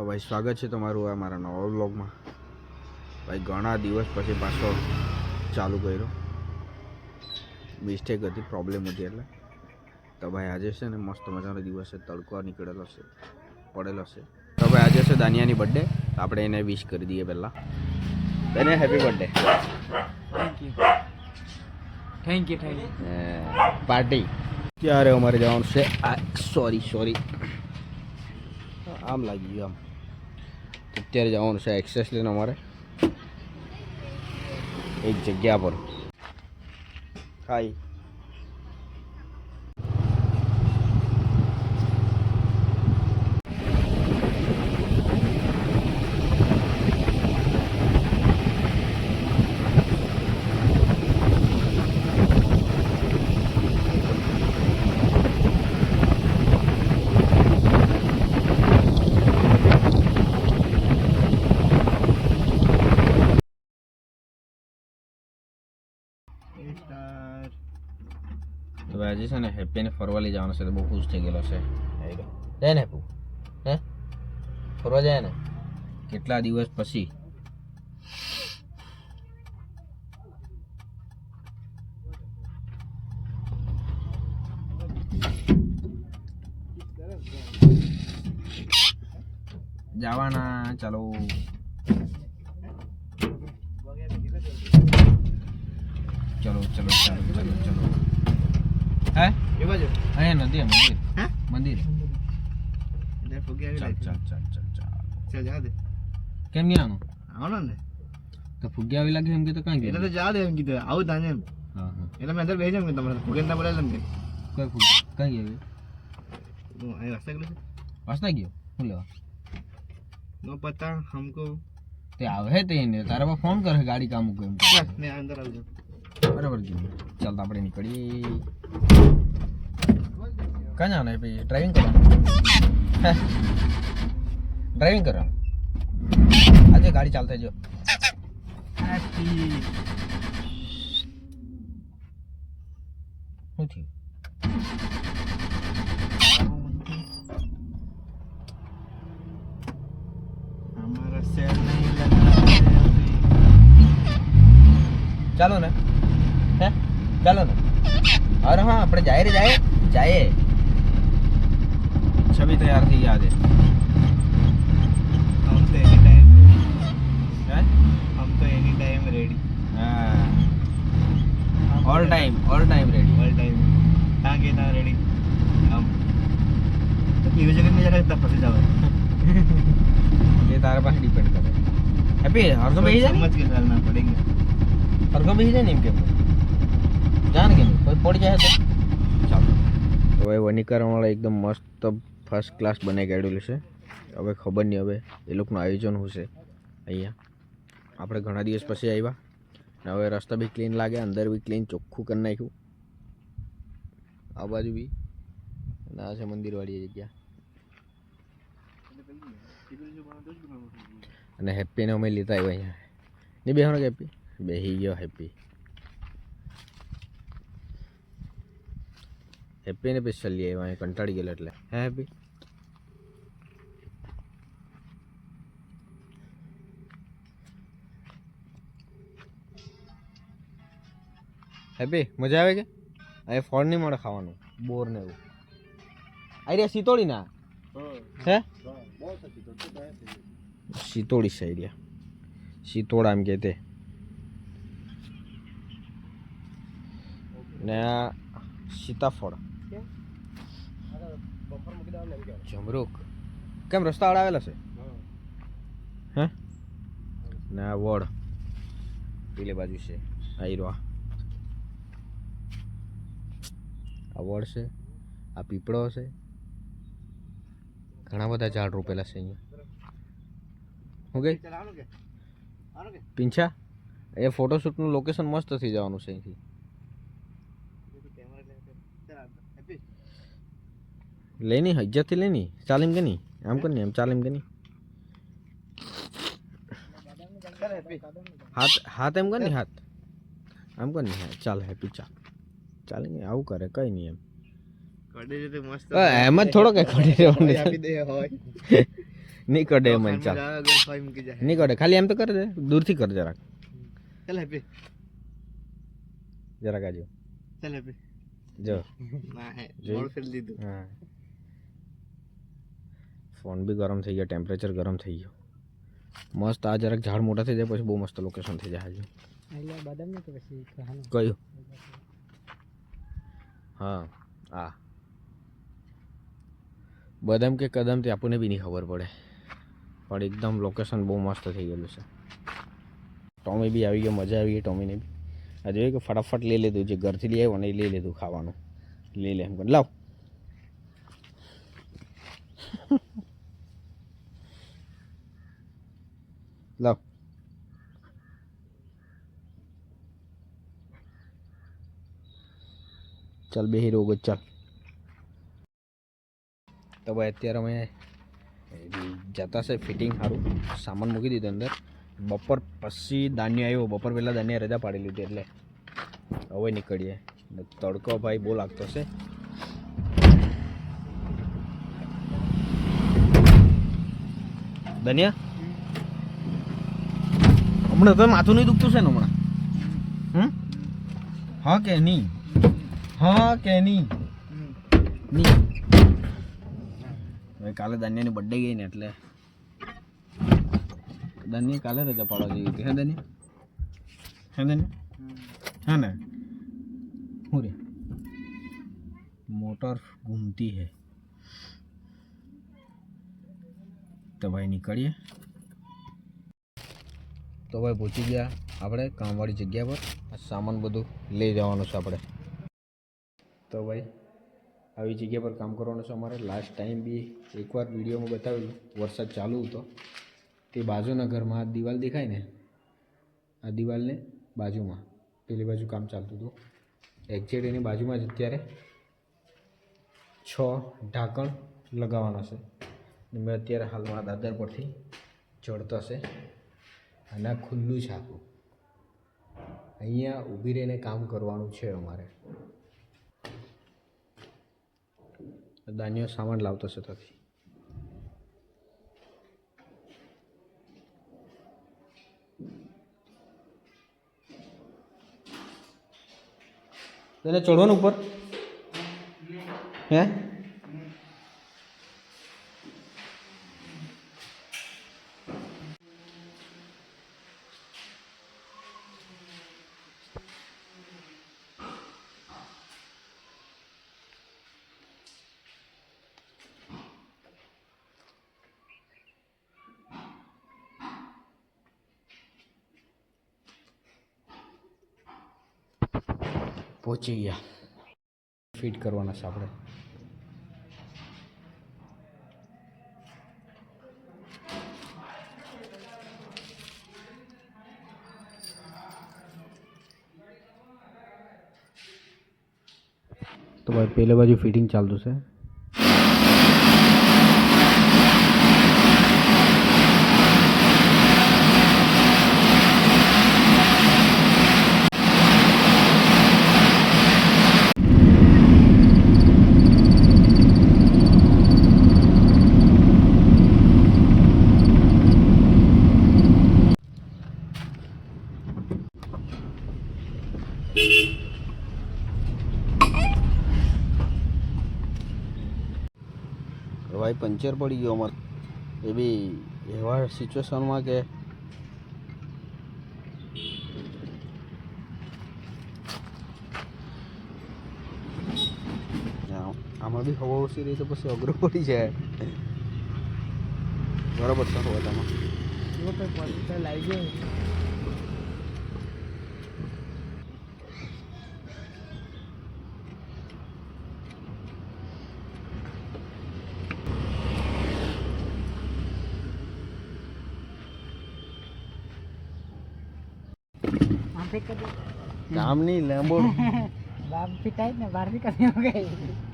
તો ભાઈ સ્વાગત છે તમારું આ મારા નવા વ્લોગમાં. ભાઈ ઘણા દિવસ પછી પાછો ચાલુ કર્યો. મિસ્ટેક હતી, પ્રોબ્લેમ હતી એટલે. તો ભાઈ આજે છે ને મસ્ત મજાનો દિવસ છે, તડકો નીકળેલો છે, પડેલો છે. તો ભાઈ આજે છે દાનિયાની બર્થડે, આપણે એને વિશ કરી દઈએ પહેલાં. એને happy birthday. Thank you party ક્યારે અમારે જવાનું છે? સોરી આમ લાગી ગયું. આમ અત્યારે જવાનું છે એક્સેસ લઈને અમારે એક જગ્યા પર. હાય તો આજે છે ને હેપીને ફરવા લઈ જવાનો છે, તો બહુ ખુશ થઈ ગયેલો છે. જાય ને હેપુ? હે ફરવા જાય ને કેટલા દિવસ પછી. જવાના ચાલો. ચલો હે એ બાજુ અહીંયા નથી મંદિર. ચાલ જા દે. કેમ નહીં આવાનું? ને તો ફુગ્યા આવી લાગે એમ કે તો કાંઈ એટલે તો જા દે એમ કીધું આવું તાને એમ. હા એટલે મેં અંદર બેસી જાઉં તમારે ફુગ્યા ના બોલાય એમ કે કોઈ ફુગ્યા કઈ ગયો હું અહીં વાસ્તા ગયો હું લેવા નો પતા હમકો તે આવે તે ને તારા પર ફોન કરે ગાડી કામ મૂકો એમ ને અંદર આવજો. બરાબર કીધું. ચાલ તો આપણે નીકળીએ. ક્યાં જવાનું? ભાઈ ડ્રાઇવિંગ કરવાનું. આજે ગાડી ચાલતા જો. શું થયું? ચાલો ને ચાલો ને. અરે હા આપણે જાય. छवि तैयार थी याद है? हम तो any time ready. All time ready. टांगे ना रेडी. हम ये जगह में जरा तब फंसे जावे. ये तारे पास डिपेंड करे. हैप्पी हर को भेज समझ के चलना पड़ेगा. हर को भेज नहीं के जान के कोई पड़ जाए तो ચાલો. તો ભાઈ વનીકરણવાળા એકદમ મસ્ત ફર્સ્ટ ક્લાસ બનાવી કાઢેલું છે. હવે ખબર નહીં હવે એ લોકોનું આયોજન શું છે. અહીંયા આપણે ઘણા દિવસ પછી આવ્યા ને હવે રસ્તા બી ક્લીન લાગે, અંદર બી ક્લીન ચોખ્ખું કરી નાખ્યું. આ બાજુ બી અને આ છે મંદિરવાળી જગ્યા. અને હેપ્પીને અમે લીધા આવ્યા અહીંયા. નહીં બેહવાનો કે હેપ્પી? બેસી ગયો હેપ્પી. હેપ્પીને પછી ચાલી આવ્યા, કંટાળી ગયેલો એટલે. હે હેપ્પી? હેપ્પી મજા આવે કે? અહીં ફળ નહીં મળે ખાવાનું, બોર ને એવું. આ રહ્યા સિતોડી ના હે સિતોડી છે રહ્યા. સિતોડા એમ કે તે. ને આ સીતાફળ, જમરૂક. કેમ રસ્તા વાળા આવેલા છે? હે ને આ વડ પેલી બાજુ છે. આયરો આ વડ છે, આ પીપળો છે. ઘણા બધા ઝાડ રોપેલા છે અહીંયા. શું ગઈ પીંછા? એ ફોટોશૂટનું લોકેશન મસ્ત થઈ જવાનું છે અહીંથી. લેની હજ્જતથી લેની ચાલીમ કે નહીં? આમ કર ને એમ ચાલીમ કે નહીં? હાથ એમ કર ને હાથ આમ કર ને. ચાલ હેપી ચાલ આવું કરે કઈ નહીં એમ. એમ જ થોડો કઈ ખડી રહેવાનું. નહીં કડે મન ચાલ નહીં કડે ખાલી એમ તો કર દે દૂરથી કર જરાક ચાલ હેપી જરાક આજો ચાલ હેપી જો ના હે જોઈ? મોડ ફેર લીધું હા ફોન બી ગરમ થઈ ગયો ટેમ્પરેચર ગરમ થઈ ગયો મસ્ત આ જરાક ઝાડ મોટા થઈ જાય પછી બહુ મસ્ત લોકેશન થઈ જાય હજુ બદામ ને તો પછી ખાવાનું કયું હા આ બદામ કે કદમ તે આપણને બી નહીં ખબર પડે પણ એકદમ લોકેશન બહુ મસ્ત થઈ ગયેલું છે ટોમી બી આવી ગયો મજા આવી ગઈ ટોમીને બી આ જોઈએ કે ફટાફટ લઈ લીધું જે ઘરથી લઈ આવ્યો ને એ લઈ લીધું ખાવાનું લઈ લે એમ કર લાવ લાવ ચાલ બે હીરો ચાલ તો ભાઈ અત્યારે અમે જતા છે ફિટિંગ સારું સામાન મૂકી દીધું અંદર બપોર પછી દાન્ય આવ્યો બપોર પહેલાં દાન્ય રજા પાડી લીધી એટલે હવે નીકળીએ તડકો ભાઈ બહુ લાગતો છે દાનિયા હમણાં તો માથું નહીં દુખતું છે ને હમણાં હા કે નહીં હા કે નહીં કાલે દાનિયાની બર્થડે ગઈ ને એટલે દાનિયા કાલે રજા પાડવા જેવી હતી હે દાનિયા હે ને હું રે મોટર ઘૂમતી હે તો ભાઈ નીકળીએ તો ભાઈ પહોંચી ગયા આપણે કામવાળી જગ્યા પર સામાન બધું લઈ જવાનું છે આપણે તો ભાઈ આવી જગ્યા પર કામ કરવાનું છે અમારે લાસ્ટ ટાઈમ બી એકવાર વિડીયોમાં બતાવેલું વરસાદ ચાલુ હતો તે બાજુના ઘરમાં આ દિવાલ દેખાય ને આ દિવાલને બાજુમાં પેલી બાજુ કામ ચાલતું હતું એક્ઝેક્ટ એની બાજુમાં જ અત્યારે 6 ઢાંકણ લગાવવાના છે મેં અત્યારે હાલમાં દાદર પરથી ચડતો છે અને આ ખુલ્લું છે આખું અહીંયા ઊભી રહીને કામ કરવાનું છે અમારે દાનિયો સામાન લાવતો છે ત્યાંથી તને ચડવાનું ઉપર હે પહોંચી ગયા ફિટ કરવાના છે આપણે તો ભાઈ પહેલે બાજુ ફિટિંગ ચાલતું છે ભાઈ પંચર પડી ગયો અમારે એ બી એવા સિચ્યુએશનમાં કે આમાં બી હવા ઓછી રહી તો પછી અઘરું પડી જાય બરાબર છે હવાતામાં લાવી જાય काम नहीं लैम्बो बाप पिटाई ने बार भी करनी हो गई